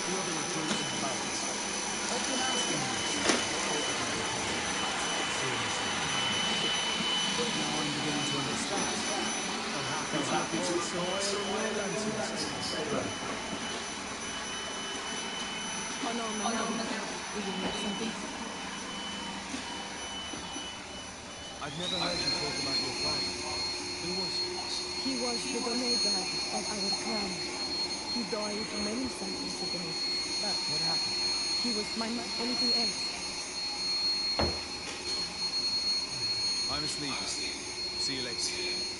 The other recruits and barracks. I've been asking myself why everything has a cut seriously like this. But now I'm beginning to understand. Perhaps it's the oil in your lanterns. Oh no, no. Do you need something? I've never heard you talk about your father. Who was he? He was the Donegad of our clan. He died many cycles ago, but What happened? he was my man. Anything else? I must leave you. See you later.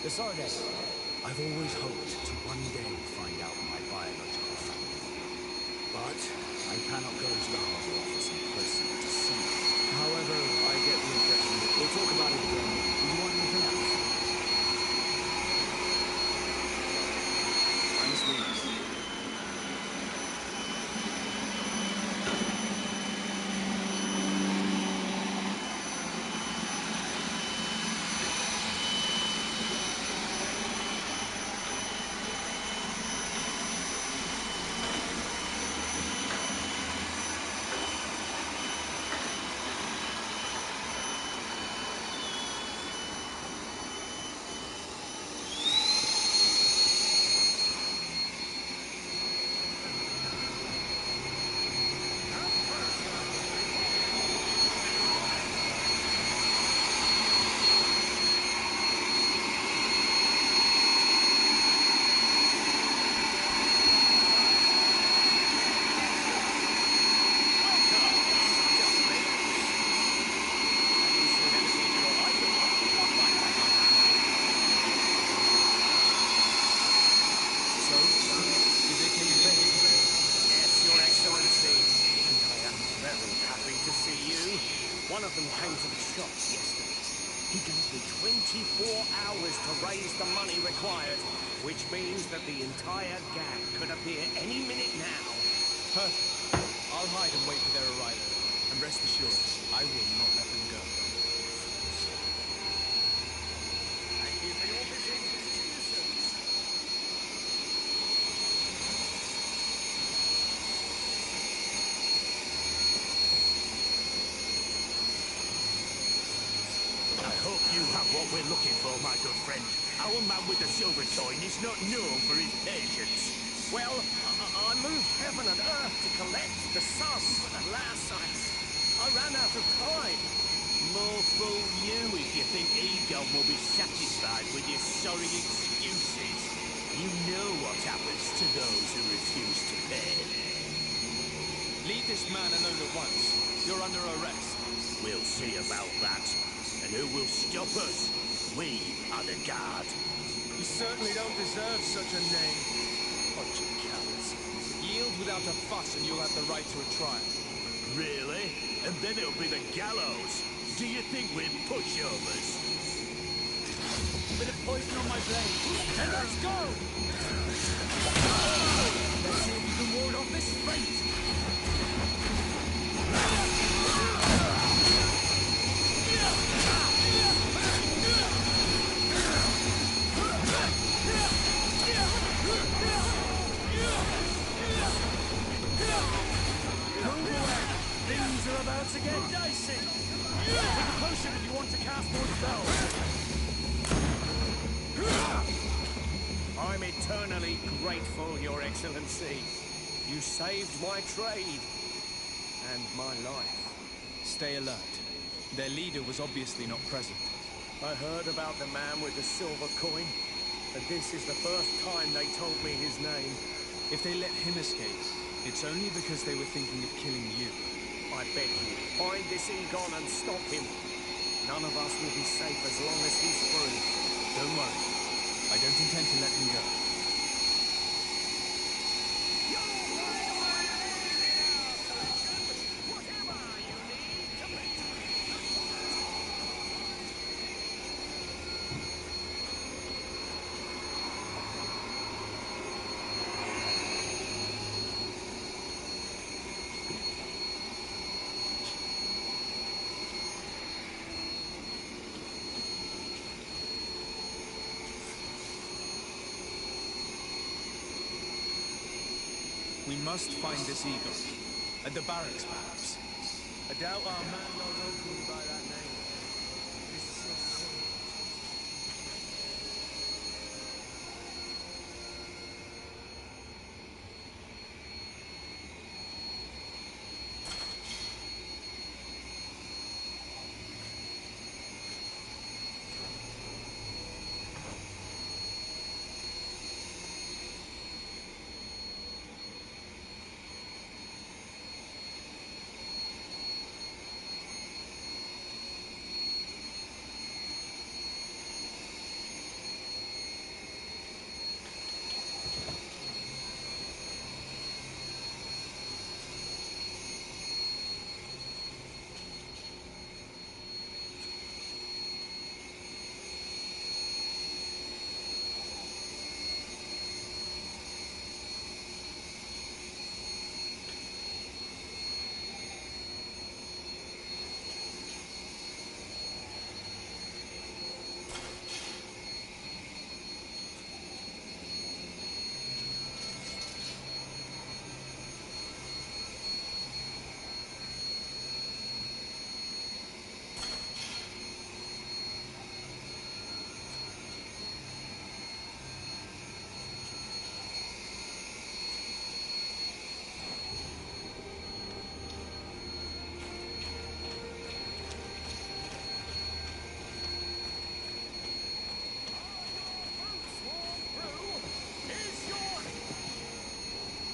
Decided. I've always hoped to one day find out my biological family. But I cannot go to the Harbor Office in person to see it. However, I get the impression that we'll talk about it again. Do you want anything else? I must leave you. Yes, Your Excellency, and I am very happy to see you. One of them came to the shop yesterday. He gave me 24 hours to raise the money required, which means that the entire gang could appear any minute now. Perfect. I'll hide and wait for their arrival. And rest assured, I will not let them go. Thank you for your visit. See you soon. I hope you have what we're looking for, my good friend. Our man with the silver coin is not known for his patience. Well, I moved heaven and earth to collect the sum, but alas, I ran out of time. More fool you if you think Egon will be satisfied with your sorry excuses. You know what happens to those who refuse to pay. Leave this man alone at once. You're under arrest. We'll see about that. And who will stop us? We are the guard. You certainly don't deserve such a name. Bunch of cowards. Yield without a fuss and you'll have the right to a trial. Really? And then it'll be the gallows. Do you think we're pushovers? Bit of poison on my blade. Then let's go! Let's see if you can ward off this fate! Move away! Things are about to get dicey! Take a potion if you want to cast more spells! I'm eternally grateful, Your Excellency. You saved my trade and my life. Stay alert. Their leader was obviously not present. I heard about the man with the silver coin, and this is the first time they told me his name. If they let him escape, it's only because they were thinking of killing you. I beg you, find this Egon and stop him. None of us will be safe as long as he's free. Don't worry. I don't intend to let him go. You'll find all you need in our selection. Whatever you need to beat. We must find this Egon. At the barracks, perhaps. I doubt our man goes openly by that name. It is the silver coin he was after.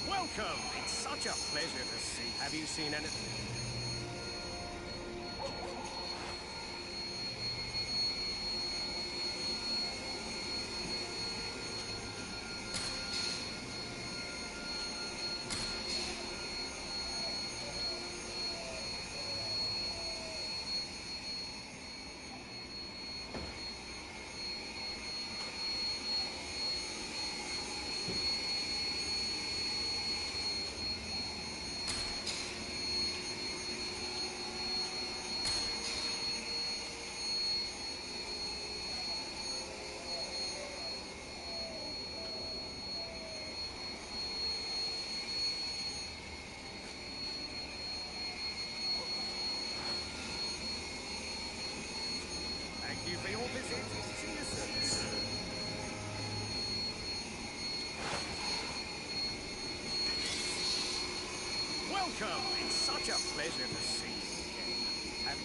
Welcome! It's such a pleasure to see. Have you seen anything? Thank you for your visit. See you soon. Welcome! It's such a pleasure to see you again. Have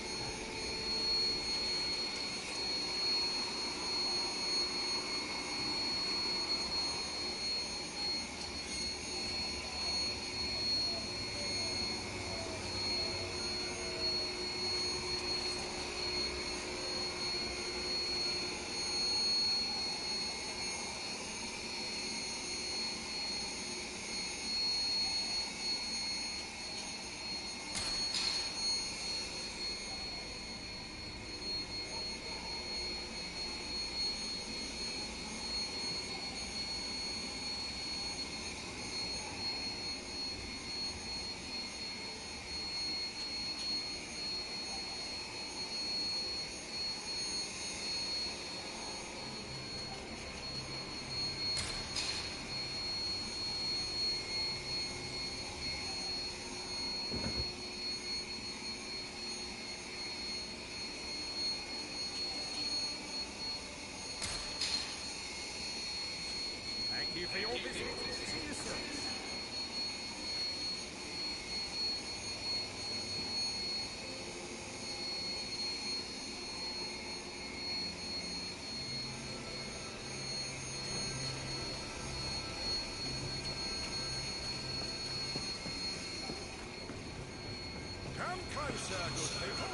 Come closer, good people.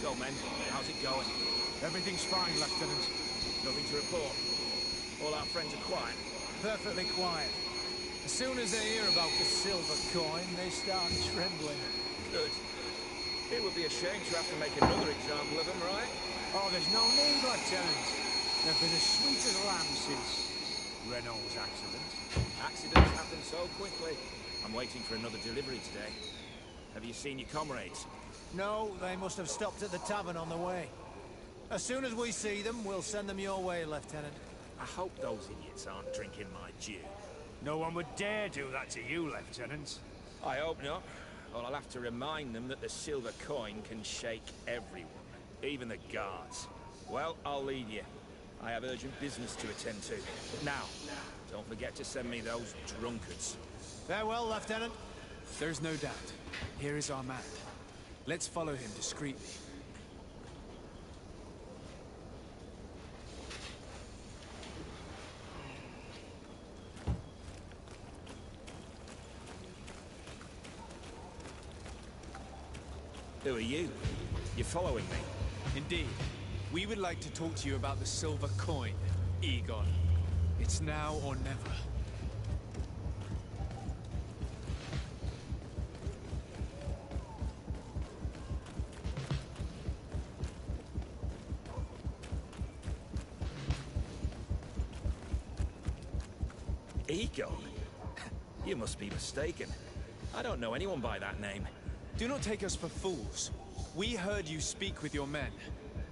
So, men, how's it going? Everything's fine, Lieutenant. Nothing to report. All our friends are quiet. Perfectly quiet. As soon as they hear about the silver coin, they start trembling. Good. It would be a shame to have to make another example of them, right? Oh, there's no need, Lieutenant. They've been as sweet as lambs since Renault's accident. Accidents happen so quickly. I'm waiting for another delivery today. Have you seen your comrades? No, they must have stopped at the tavern on the way. As soon as we see them, we'll send them your way, Lieutenant. I hope those idiots aren't drinking my dew. No one would dare do that to you, Lieutenant. I hope not. Or I'll have to remind them that the silver coin can shake everyone, even the guards. Well, I'll leave you. I have urgent business to attend to. Now, don't forget to send me those drunkards. Farewell, Lieutenant. There's no doubt. Here is our man. Let's follow him discreetly. Who are you? You're following me? Indeed. We would like to talk to you about the silver coin, Egon. It's now or never. Egon? You must be mistaken. I don't know anyone by that name. Do not take us for fools. We heard you speak with your men.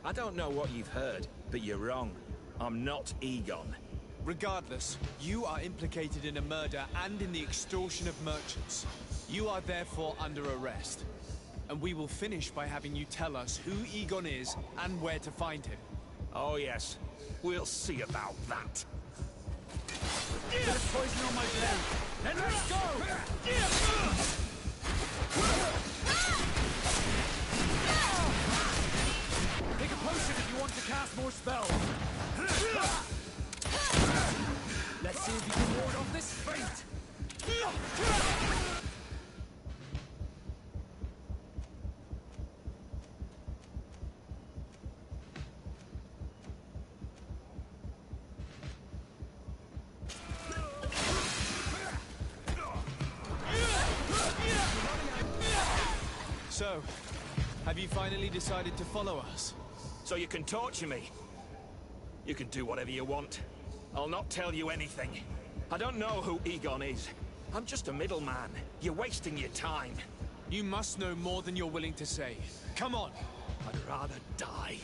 I don't know what you've heard, but you're wrong. I'm not Egon. Regardless, you are implicated in a murder and in the extortion of merchants. You are therefore under arrest. And we will finish by having you tell us who Egon is and where to find him. Oh yes, we'll see about that. There's poison on my blade. Then let's go! Take a potion if you want to cast more spells. Let's see if you can ward off this fate. So, have you finally decided to follow us? So you can torture me. You can do whatever you want. I'll not tell you anything. I don't know who Egon is. I'm just a middleman. You're wasting your time. You must know more than you're willing to say. Come on! I'd rather die.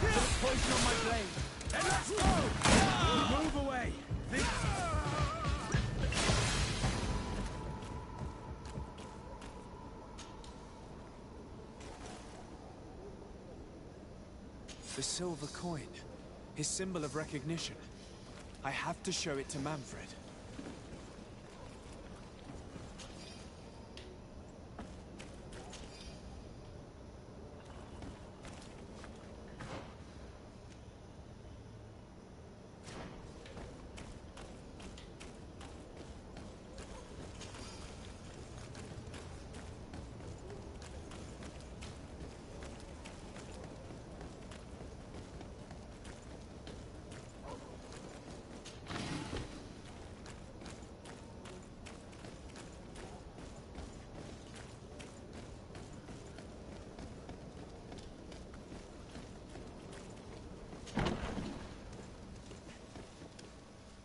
There's poison on my blade. Then let's go! Move away. The silver coin. His symbol of recognition. I have to show it to Manfred.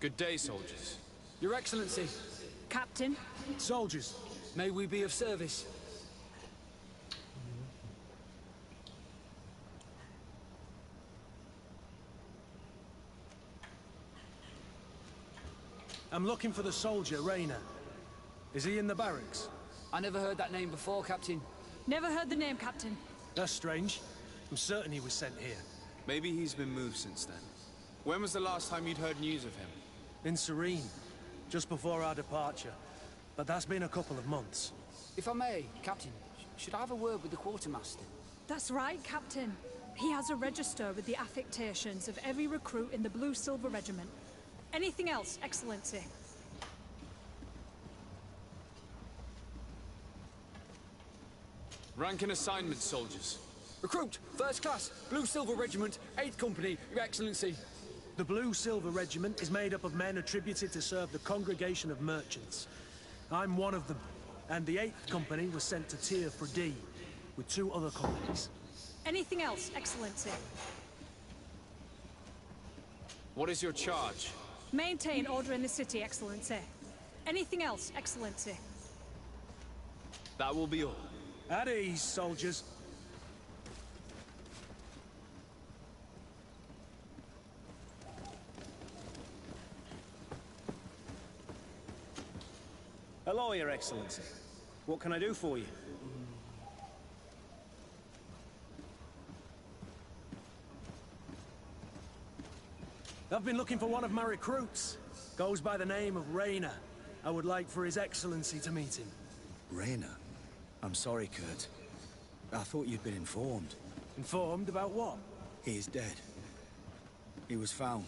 Good day, soldiers. Your Excellency, Captain, soldiers, may we be of service? I'm looking for the soldier, Rainer. Is he in the barracks? I never heard that name before, Captain. never heard the name, Captain. That's strange. I'm certain he was sent here. Maybe he's been moved since then. When was the last time you'd heard news of him? In Serene. just before our departure. But that's been a couple of months. If I may, Captain, should I have a word with the quartermaster? That's right, Captain. He has a register with the affectations of every recruit in the Blue Silver Regiment. Anything else, Excellency? Rank and assignment, soldiers. Recruit, first class, Blue Silver Regiment, 8th Company, Your Excellency. The Blue Silver Regiment is made up of men attributed to serve the Congregation of Merchants. I'm one of them, and the 8th Company was sent to Tier for D, with 2 other companies. Anything else, Excellency? What is your charge? Maintain order in the city, Excellency. Anything else, Excellency? That will be all. At ease, soldiers. Hello, Your Excellency. What can I do for you? I've been looking for one of my recruits. Goes by the name of Rayner. I would like for His Excellency to meet him. Rayner? I'm sorry, Kurt. I thought you'd been informed. Informed about what? He is dead. He was found,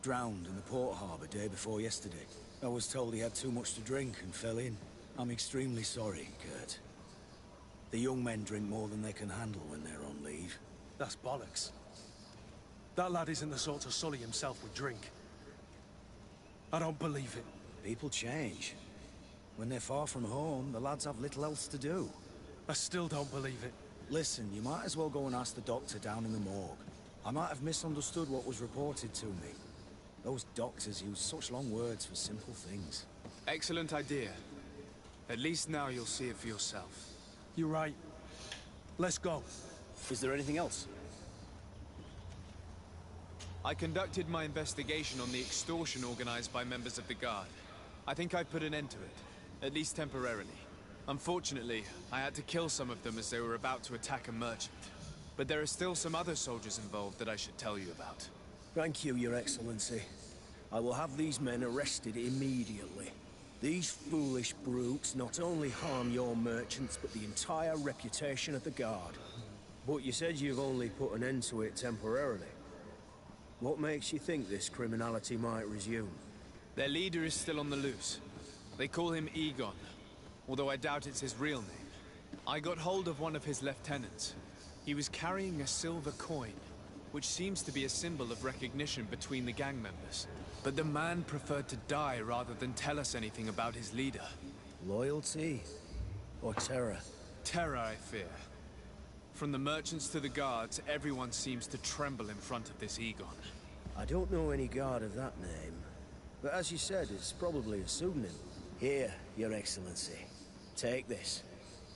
drowned in the port harbour day before yesterday. I was told he had too much to drink and fell in. I'm extremely sorry, Kurt. The young men drink more than they can handle when they're on leave. That's bollocks. That lad isn't the sort to sully himself with drink. I don't believe it. People change. When they're far from home, the lads have little else to do. I still don't believe it. Listen, you might as well go and ask the doctor down in the morgue. I might have misunderstood what was reported to me. Those doctors use such long words for simple things. Excellent idea. At least now you'll see it for yourself. You're right. Let's go. Is there anything else? I conducted my investigation on the extortion organized by members of the Guard. I think I've put an end to it, at least temporarily. Unfortunately, I had to kill some of them as they were about to attack a merchant. But there are still some other soldiers involved that I should tell you about. Thank you, Your Excellency. I will have these men arrested immediately. These foolish brutes not only harm your merchants, but the entire reputation of the Guard. But you said you've only put an end to it temporarily. What makes you think this criminality might resume? Their leader is still on the loose. They call him Egon, although I doubt it's his real name. I got hold of one of his lieutenants. He was carrying a silver coin, which seems to be a symbol of recognition between the gang members. But the man preferred to die rather than tell us anything about his leader. Loyalty? Or terror? Terror, I fear. From the merchants to the guards, everyone seems to tremble in front of this Egon. I don't know any guard of that name. But as you said, it's probably a pseudonym. Here, Your Excellency. Take this.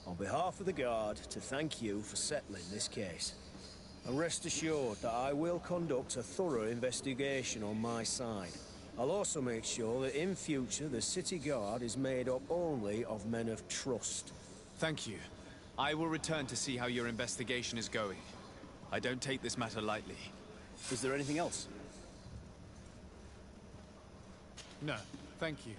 On behalf of the Guard, to thank you for settling this case. And rest assured that I will conduct a thorough investigation on my side. I'll also make sure that in future the City Guard is made up only of men of trust. Thank you. I will return to see how your investigation is going. I don't take this matter lightly. Is there anything else? No, thank you.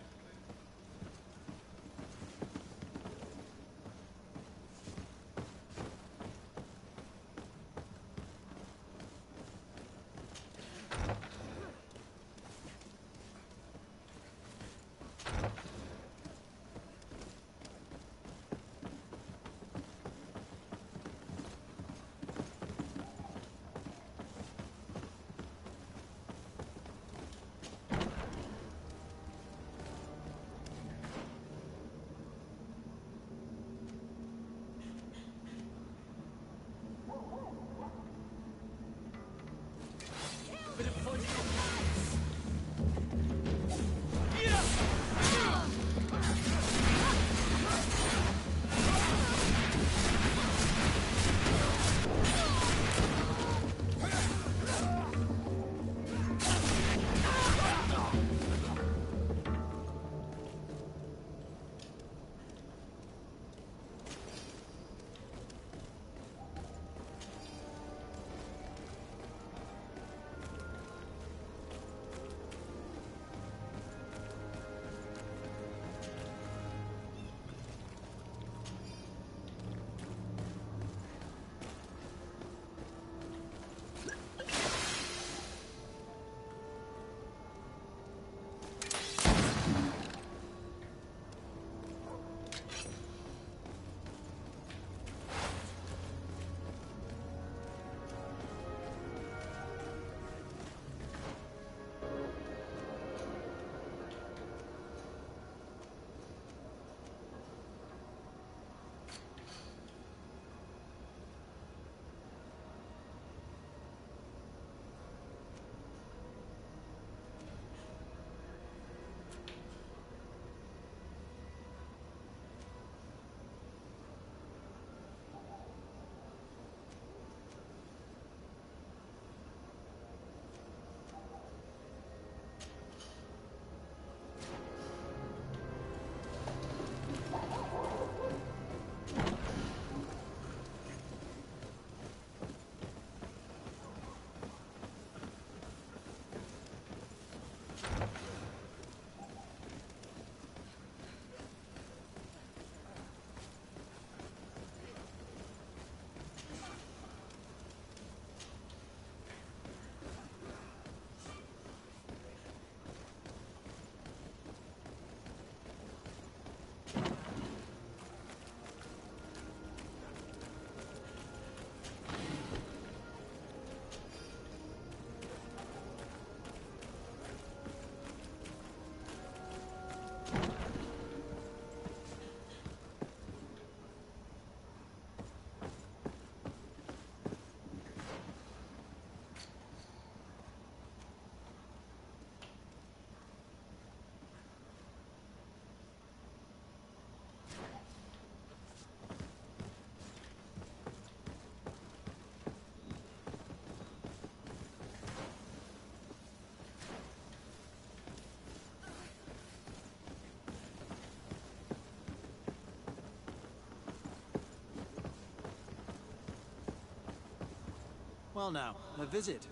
Well now, a visit.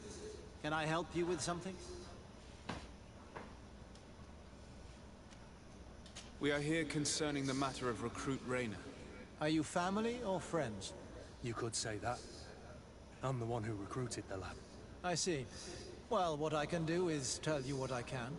Can I help you with something? We are here concerning the matter of Recruit Rayner. Are you family or friends? You could say that. I'm the one who recruited the lad. I see. Well, what I can do is tell you what I can.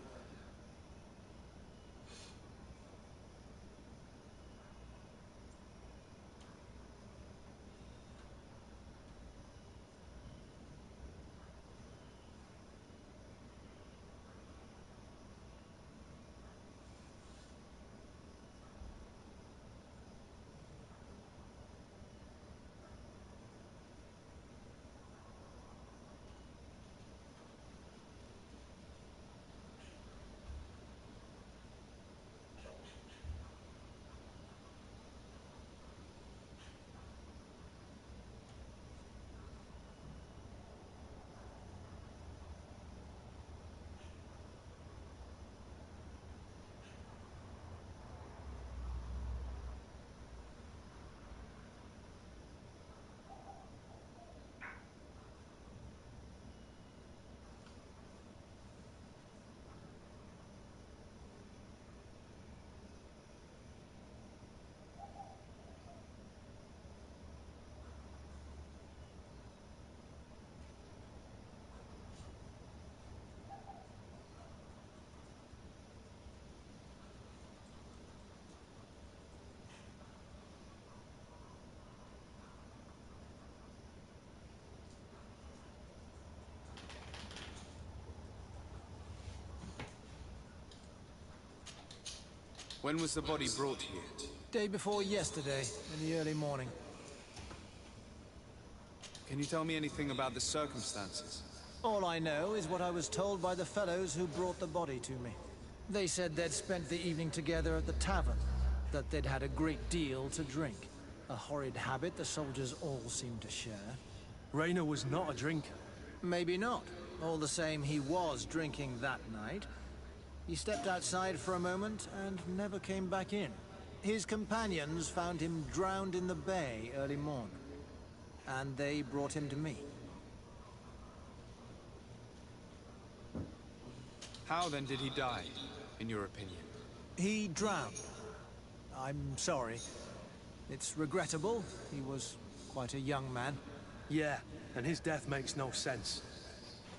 When was the body brought here? Day before yesterday, in the early morning. Can you tell me anything about the circumstances? All I know is what I was told by the fellows who brought the body to me. They said they'd spent the evening together at the tavern, that they'd had a great deal to drink. A horrid habit the soldiers all seemed to share. Rayner was not a drinker. Maybe not. All the same, he was drinking that night. He stepped outside for a moment and never came back in. His companions found him drowned in the bay early morn, and they brought him to me. How then did he die, in your opinion? He drowned. I'm sorry. It's regrettable. He was quite a young man. Yeah, and his death makes no sense.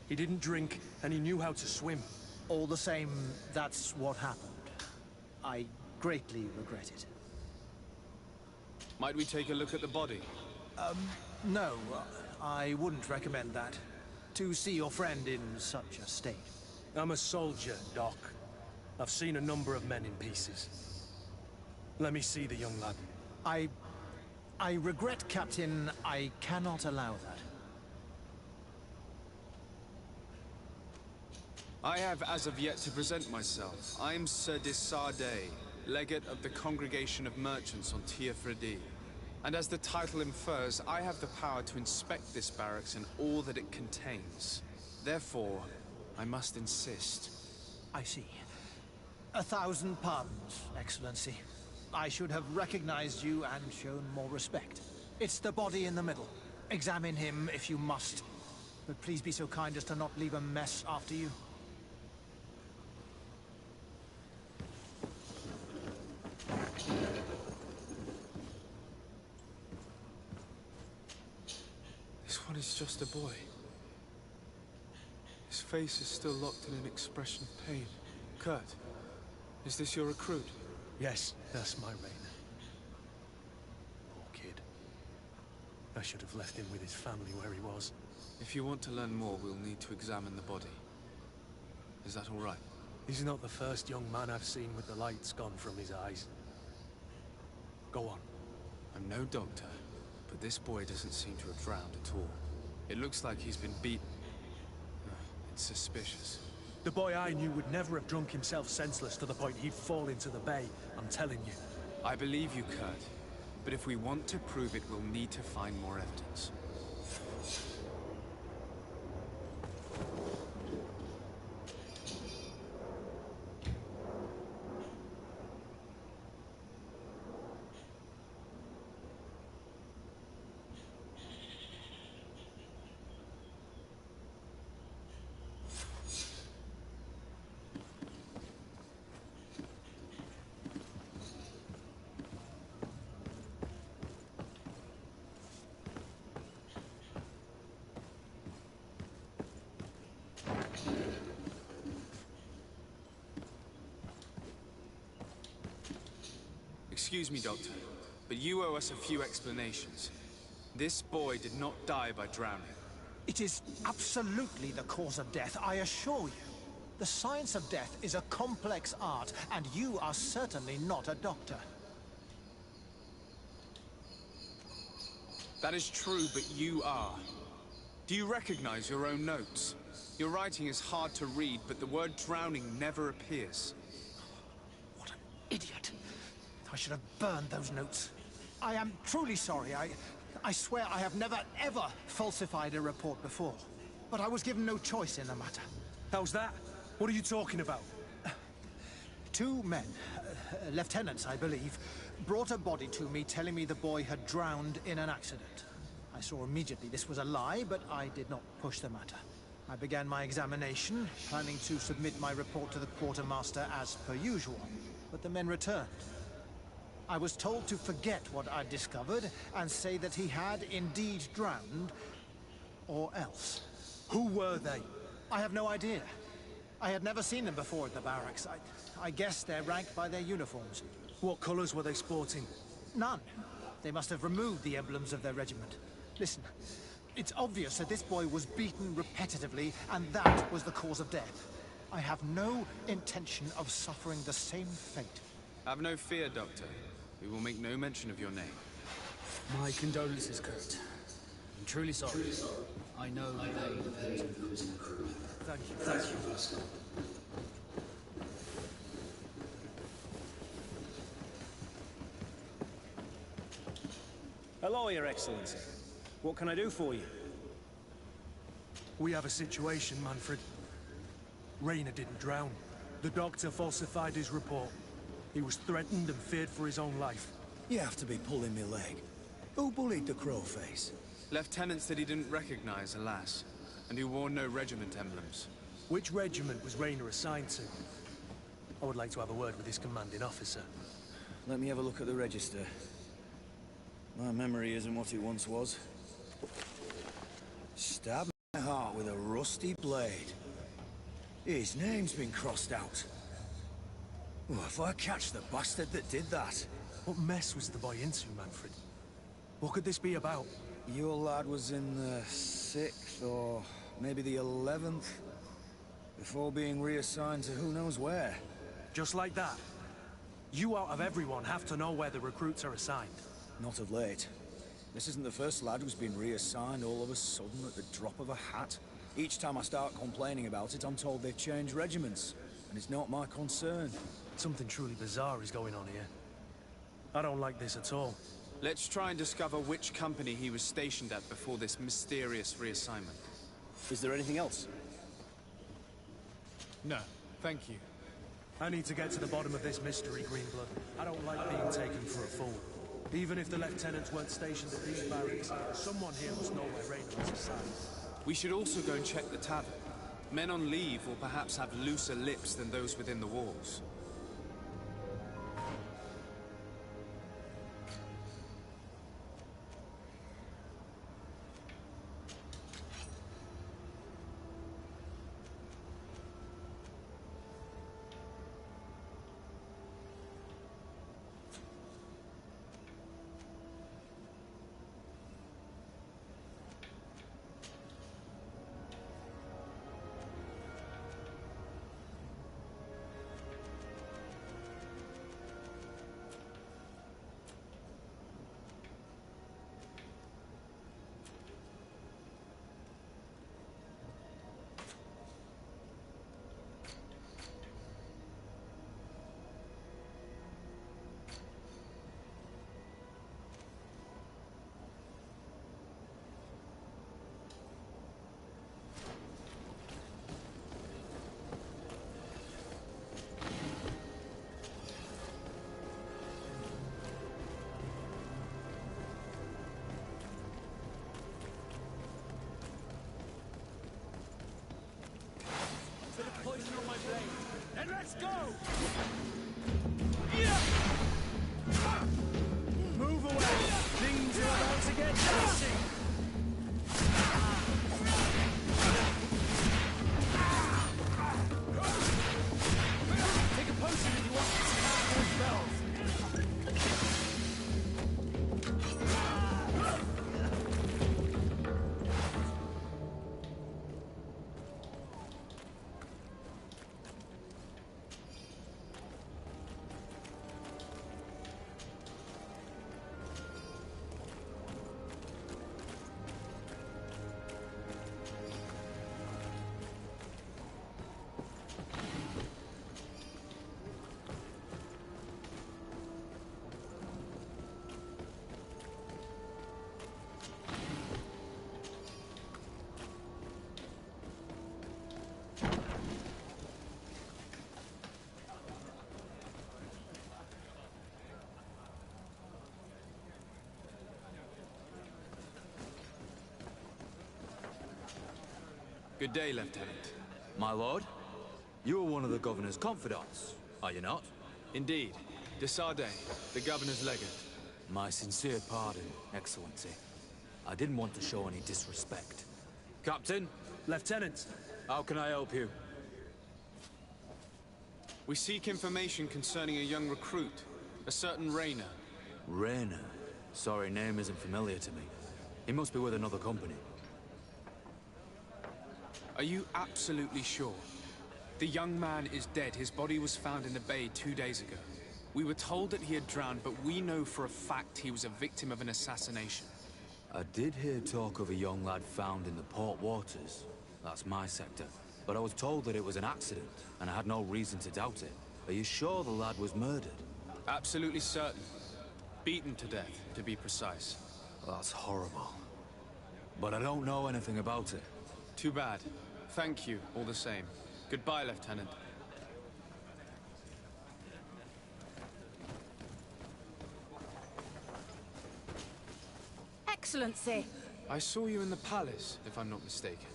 He didn't drink, and he knew how to swim. All the same, that's what happened. I greatly regret it. Might we take a look at the body? No, I wouldn't recommend that. To see your friend in such a state. I'm a soldier, Doc. I've seen a number of men in pieces. Let me see the young lad. I regret, Captain. I cannot allow that. I have as of yet to present myself. I am Sir Desardet, legate of the Congregation of Merchants on Tir Fredi. And as the title infers, I have the power to inspect this barracks and all that it contains. Therefore, I must insist. I see. 1,000 pardons, Excellency. I should have recognized you and shown more respect. It's the body in the middle. Examine him if you must. But please be so kind as to not leave a mess after you. This one is just a boy. His face is still locked in an expression of pain. Kurt, is this your recruit? Yes, that's my Rayner. Poor kid. I should have left him with his family where he was. If you want to learn more, we'll need to examine the body. Is that all right? He's not the first young man I've seen with the lights gone from his eyes. Go on. I'm no doctor, but this boy doesn't seem to have drowned at all. It looks like he's been beaten. It's suspicious. The boy I knew would never have drunk himself senseless to the point he'd fall into the bay, I'm telling you. I believe you, Kurt. But if we want to prove it, we'll need to find more evidence. Excuse me, Doctor, but you owe us a few explanations. This boy did not die by drowning. It is absolutely the cause of death, I assure you. The science of death is a complex art, and you are certainly not a doctor. That is true, but you are. Do you recognize your own notes? Your writing is hard to read, but the word drowning never appears. What an idiot. I should have burned those notes. I am truly sorry. I swear I have never, ever falsified a report before. But I was given no choice in the matter. How's that? What are you talking about? Two men, lieutenants, I believe, brought a body to me telling me the boy had drowned in an accident. I saw immediately this was a lie, but I did not push the matter. I began my examination, planning to submit my report to the quartermaster as per usual, but the men returned. I was told to forget what I'd discovered and say that he had indeed drowned, or else. Who were they? I have no idea. I had never seen them before at the barracks. I guess they're ranked by their uniforms. What colors were they sporting? None. They must have removed the emblems of their regiment. Listen, it's obvious that this boy was beaten repetitively, and that was the cause of death. I have no intention of suffering the same fate. Have no fear, Doctor. We will make no mention of your name. My condolences, Kurt. I'm truly sorry. I know the pain of losing a prison crew. Thank you. Hello, Your Excellency. What can I do for you? We have a situation, Manfred. Rainer didn't drown. The doctor falsified his report. He was threatened and feared for his own life. You have to be pulling me leg. Who bullied the crowface? Lieutenants that he didn't recognize, alas, and who wore no regiment emblems. Which regiment was Rainer assigned to? I would like to have a word with his commanding officer. Let me have a look at the register. My memory isn't what it once was. Stab my heart with a rusty blade. His name's been crossed out. Oh, if I catch the bastard that did that. What mess was the boy into, Manfred? What could this be about? Your lad was in the 6th or maybe the 11th, before being reassigned to who knows where. Just like that? You out of everyone have to know where the recruits are assigned. Not of late. This isn't the first lad who's been reassigned all of a sudden at the drop of a hat. Each time I start complaining about it, I'm told they've changed regiments, and it's not my concern. Something truly bizarre is going on here. I don't like this at all. Let's try and discover which company he was stationed at before this mysterious reassignment. Is there anything else? No, thank you. I need to get to the bottom of this mystery, Greenblood. I don't like being taken for a fool. Even if the lieutenants weren't stationed at these barracks, someone here must know where Rainer was assigned. We should also go and check the tavern. Men on leave will perhaps have looser lips than those within the walls. Then let's go! Move away! Things are about to get dicey! Take a potion if you want to see how it spells. Good day, Lieutenant. My lord, you are one of the governor's confidants, are you not? Indeed. De Sardet, the governor's legate. My sincere pardon, Excellency. I didn't want to show any disrespect. Captain? Lieutenant. How can I help you? We seek information concerning a young recruit, a certain Rayner. Rayner? Sorry, name isn't familiar to me. He must be with another company. Are you absolutely sure? The young man is dead. His body was found in the bay 2 days ago. We were told that he had drowned, but we know for a fact he was a victim of an assassination. I did hear talk of a young lad found in the port waters. That's my sector. But I was told that it was an accident, and I had no reason to doubt it. Are you sure the lad was murdered? Absolutely certain. Beaten to death, to be precise. That's horrible. But I don't know anything about it. Too bad. Thank you, all the same. Goodbye, Lieutenant. Excellency! I saw you in the palace, if I'm not mistaken.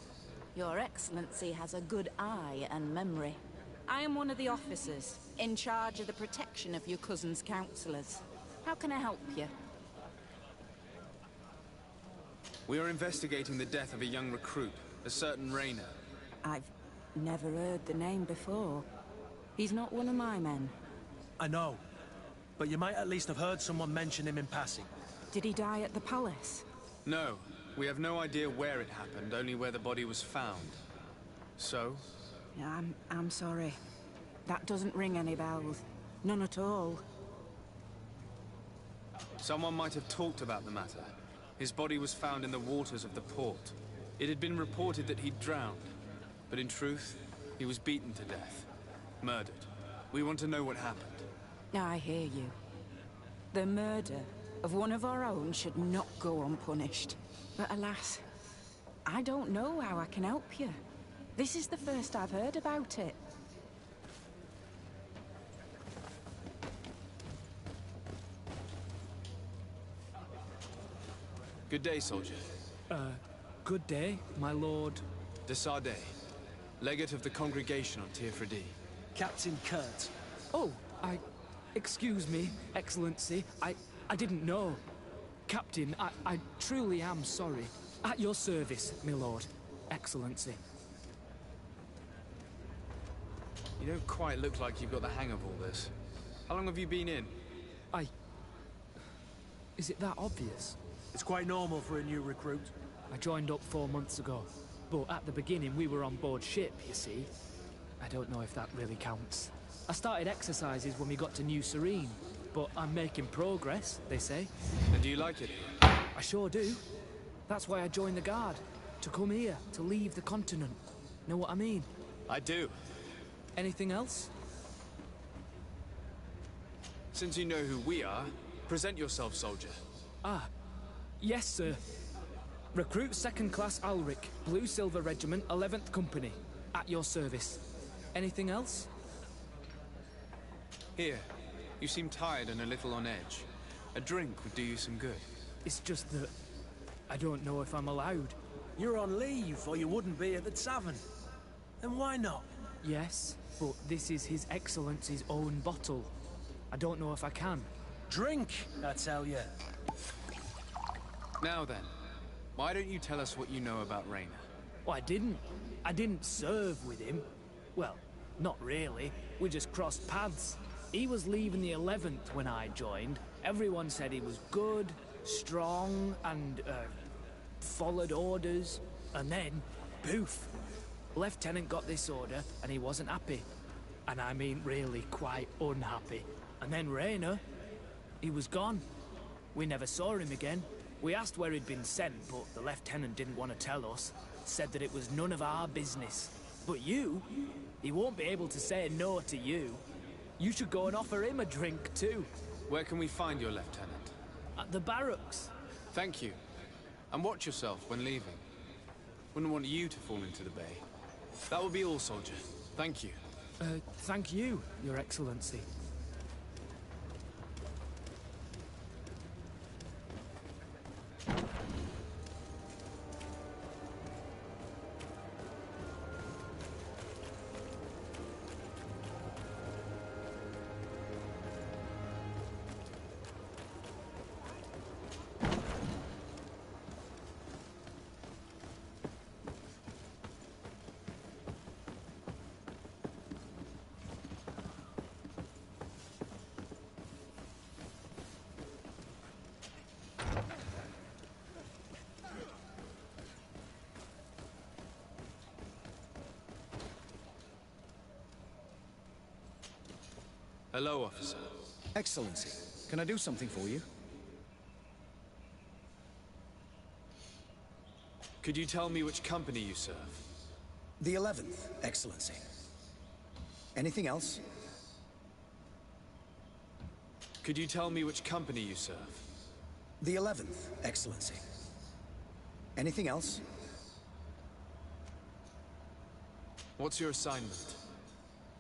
Your Excellency has a good eye and memory. I am one of the officers, in charge of the protection of your cousin's counselors. How can I help you? We are investigating the death of a young recruit, a certain Rayner. I've never heard the name before. He's not one of my men. I know. But you might at least have heard someone mention him in passing. Did he die at the palace? No. We have no idea where it happened, only where the body was found. So? Yeah, I'm sorry. That doesn't ring any bells. None at all. Someone might have talked about the matter. His body was found in the waters of the port. It had been reported that he'd drowned. But in truth, he was beaten to death. Murdered. We want to know what happened. I hear you. The murder of one of our own should not go unpunished. But alas, I don't know how I can help you. This is the first I've heard about it. Good day, soldier. Good day, my lord. De Sardet, legate of the congregation on Tir-Freddy. Captain Kurt. Oh, excuse me, Excellency. I didn't know. Captain, I truly am sorry. At your service, my lord. Excellency. You don't quite look like you've got the hang of all this. How long have you been in? Is it that obvious? It's quite normal for a new recruit. I joined up 4 months ago. But at the beginning, we were on board ship, you see. I don't know if that really counts. I started exercises when we got to New Serene. But I'm making progress, they say. And do you like it? I sure do. That's why I joined the Guard. To come here, to leave the continent. Know what I mean? I do. Anything else? Since you know who we are, present yourself, soldier. Yes, sir. Recruit 2nd Class Alric, Blue Silver Regiment, 11th Company. At your service. Anything else? Here. You seem tired and a little on edge. A drink would do you some good. It's just that I don't know if I'm allowed. You're on leave, or you wouldn't be at the tavern. Then why not? Yes, but this is His Excellency's own bottle. I don't know if I can. Drink, I tell you. Now then, why don't you tell us what you know about Rayner? Well, I didn't serve with him. Well, not really. We just crossed paths. He was leaving the 11th when I joined. Everyone said he was good, strong, and, followed orders. And then, poof. Lieutenant got this order, and he wasn't happy. And I mean really quite unhappy. And then Rayner, he was gone. We never saw him again. We asked where he'd been sent, but the lieutenant didn't want to tell us. Said that it was none of our business. But you, he won't be able to say no to you. You should go and offer him a drink, too. Where can we find your lieutenant? At the barracks. Thank you. And watch yourself when leaving. Wouldn't want you to fall into the bay. That will be all, soldier. Thank you. Thank you, Your Excellency. Hello, officer. Excellency, can I do something for you? Could you tell me which company you serve? The 11th, Excellency. Anything else? Could you tell me which company you serve? The 11th, Excellency. Anything else? What's your assignment?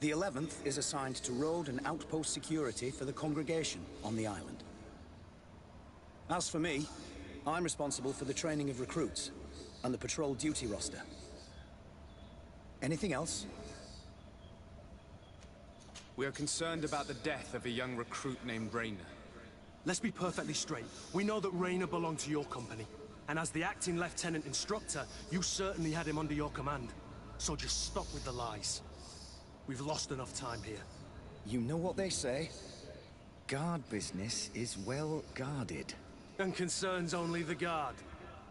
The 11th is assigned to road and outpost security for the congregation on the island. As for me, I'm responsible for the training of recruits and the patrol duty roster. Anything else? We are concerned about the death of a young recruit named Raynor. Let's be perfectly straight. We know that Raynor belonged to your company. And as the acting lieutenant instructor, you certainly had him under your command. So just stop with the lies. We've lost enough time here. You know what they say? Guard business is well guarded. And concerns only the guard.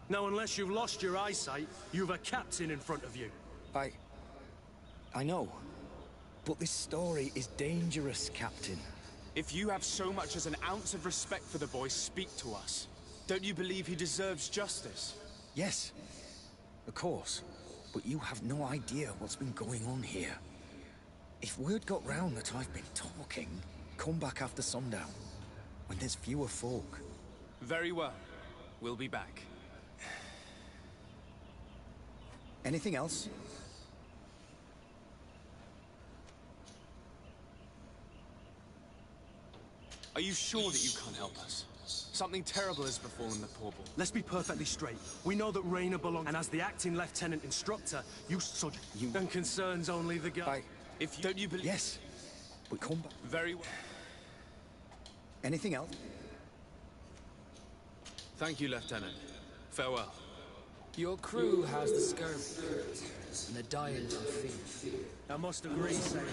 Now, unless you've lost your eyesight, you've a captain in front of you. I know. But this story is dangerous, Captain. If you have so much as an ounce of respect for the boy, speak to us. Don't you believe he deserves justice? Yes, of course. But you have no idea what's been going on here. If word got round that I've been talking, come back after sundown, when there's fewer folk. Very well. We'll be back. Anything else? Are you sure that you can't help us? Something terrible has befallen the poor boy. Let's be perfectly straight. We know that Raynor belongs, and as the acting lieutenant instructor, you and concerns only the guy. Don't you believe? Yes, but come back. Very well. Anything else? Thank you, Lieutenant. Farewell. Your crew has the scurvy, and they're dying from fear. I must agree, Sailor,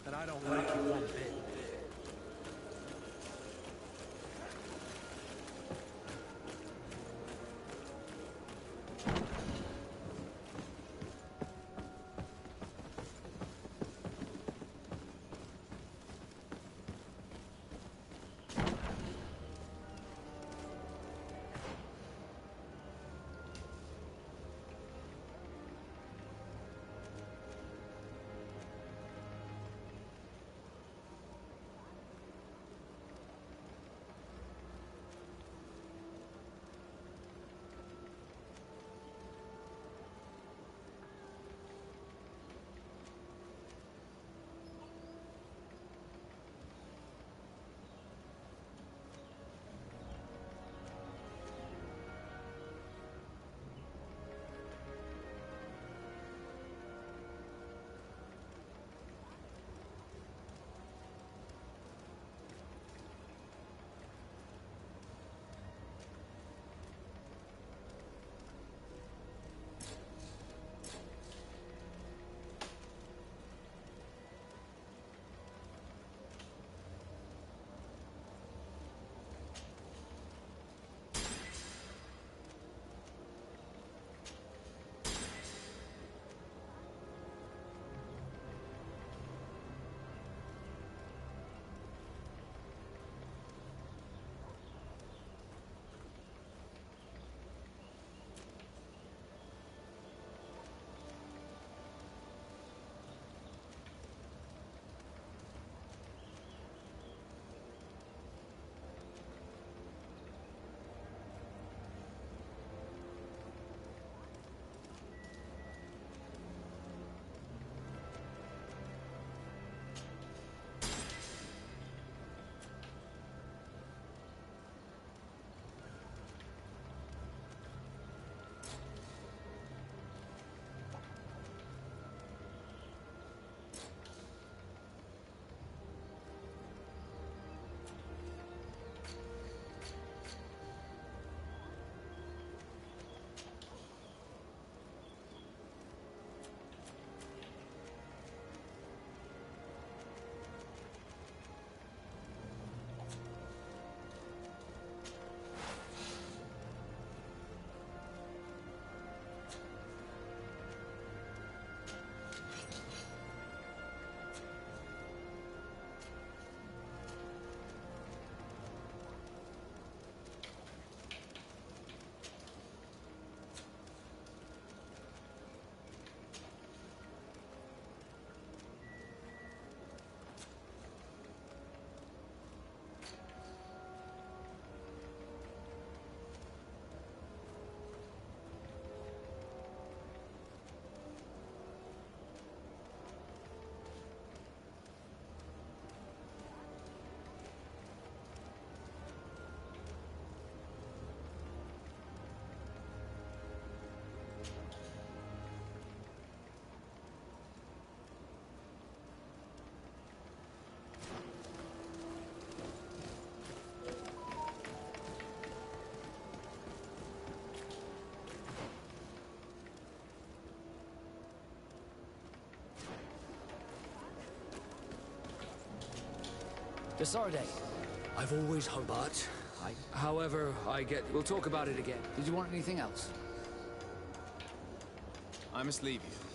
that I don't like you one bit. Desarde, I've always hoped, but However, I get... We'll talk about it again. did you want anything else? I must leave you.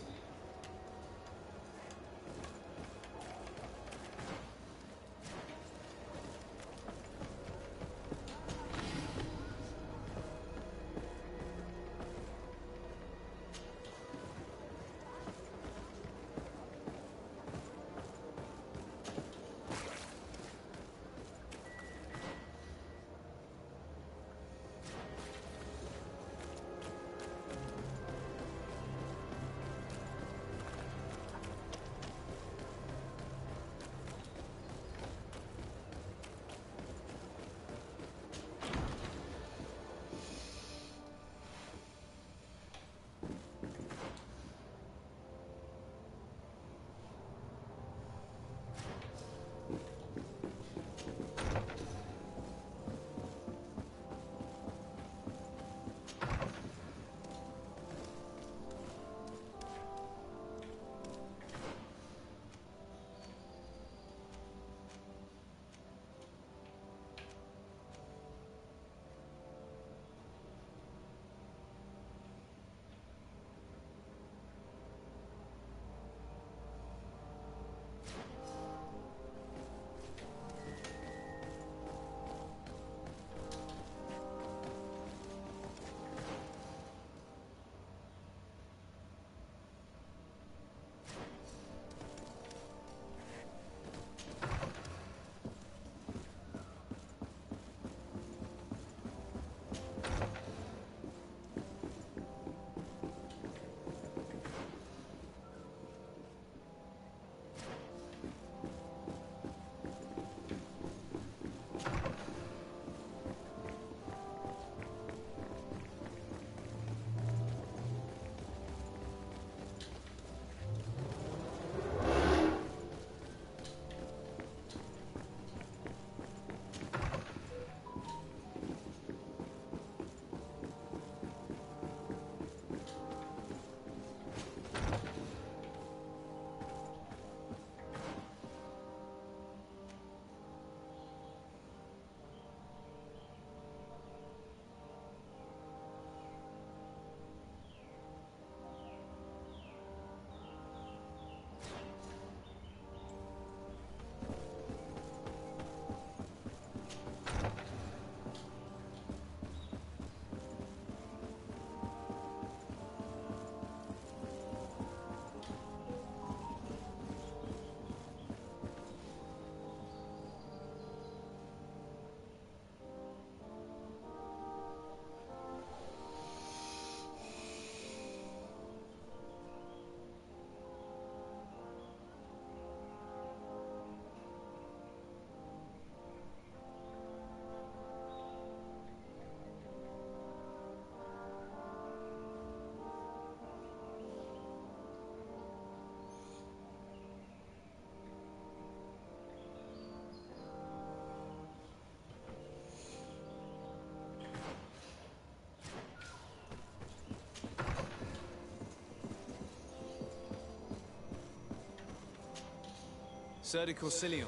Sir de Corsilion.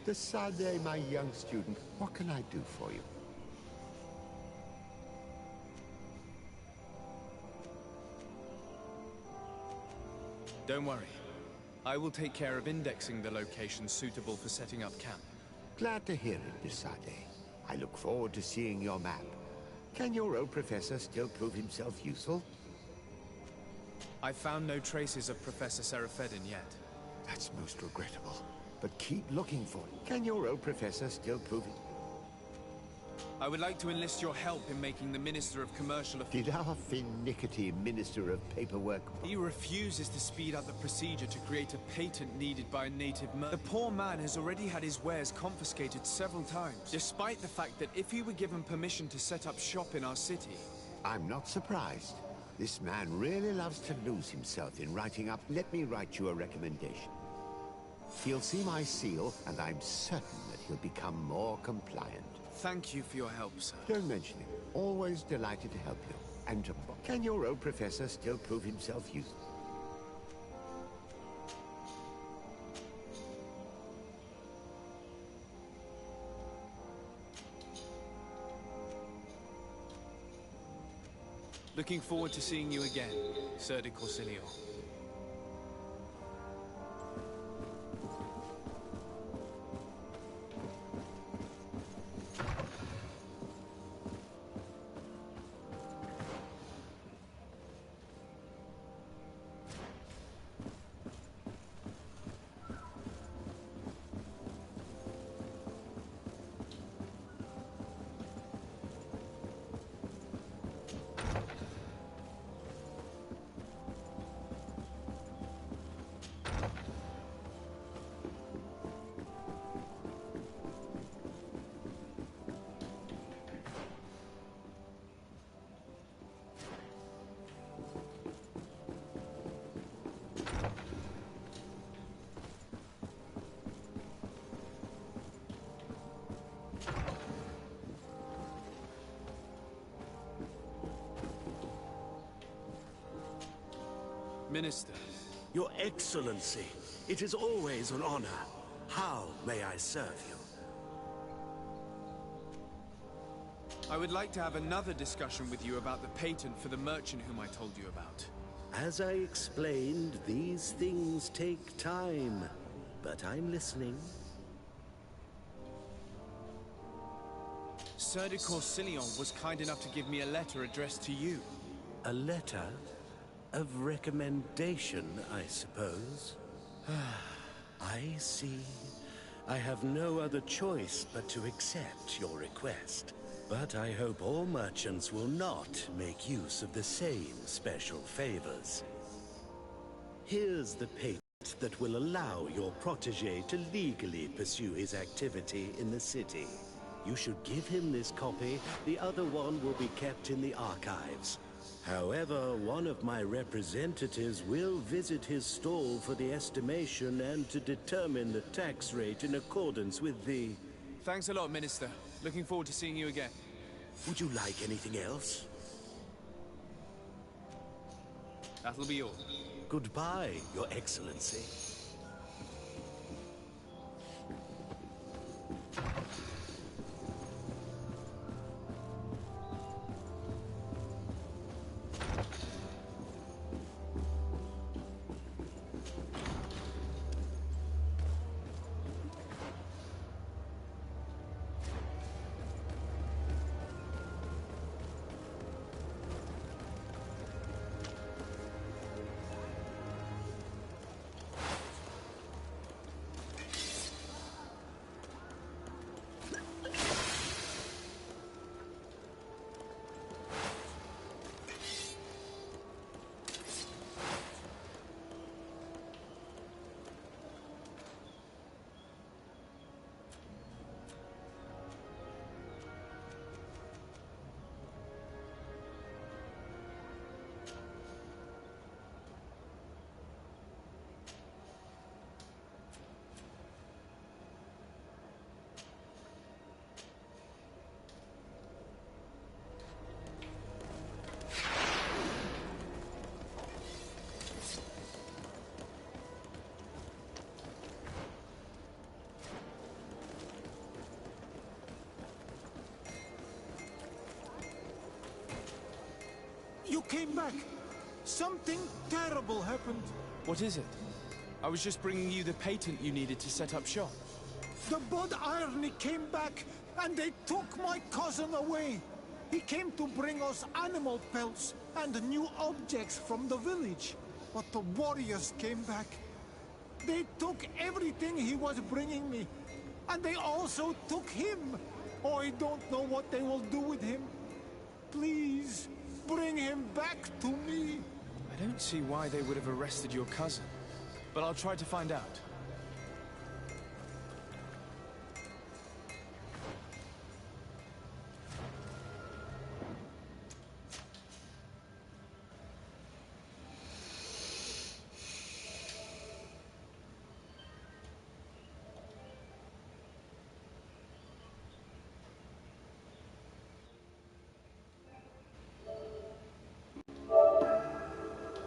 Desade, my young student, what can I do for you? Don't worry. I will take care of indexing the locations suitable for setting up camp. Glad to hear it, Desade. I look forward to seeing your map. Can your old professor still prove himself useful? I found no traces of Professor Serafedin yet. That's most regrettable. But keep looking for it. Can your old professor still prove it? I would like to enlist your help in making the Minister of Commercial Affairs. Did our finicky Minister of Paperwork... He refuses to speed up the procedure to create a patent needed by a native merchant. The poor man has already had his wares confiscated several times, despite the fact that if he were given permission to set up shop in our city... I'm not surprised. This man really loves to lose himself in writing up. Let me write you a recommendation. He'll see my seal, and I'm certain that he'll become more compliant. Thank you for your help, sir. Don't mention it. Always delighted to help you. And to... Can your old professor still prove himself useful? Looking forward to seeing you again, Sir de Corsilion. Minister. Your Excellency, it is always an honor. How may I serve you? I would like to have another discussion with you about the patent for the merchant whom I told you about. As I explained, these things take time, but I'm listening. Sir de Corsilion was kind enough to give me a letter addressed to you. A letter? Of recommendation, I suppose. I see. I have no other choice but to accept your request. But I hope all merchants will not make use of the same special favors. Here's the patent that will allow your protege to legally pursue his activity in the city. You should give him this copy. The other one will be kept in the archives. However, one of my representatives will visit his stall for the estimation and to determine the tax rate in accordance with the... Thanks a lot, Minister. Looking forward to seeing you again. Would you like anything else? That'll be all. Goodbye, Your Excellency. You came back! Something terrible happened. What is it? I was just bringing you the patent you needed to set up shop. The Bod Irony came back, and they took my cousin away. He came to bring us animal pelts and new objects from the village. But the warriors came back. They took everything he was bringing me. And they also took him. Oh, I don't know what they will do with him. Please, bring him back to me. I don't see why they would have arrested your cousin, but I'll try to find out.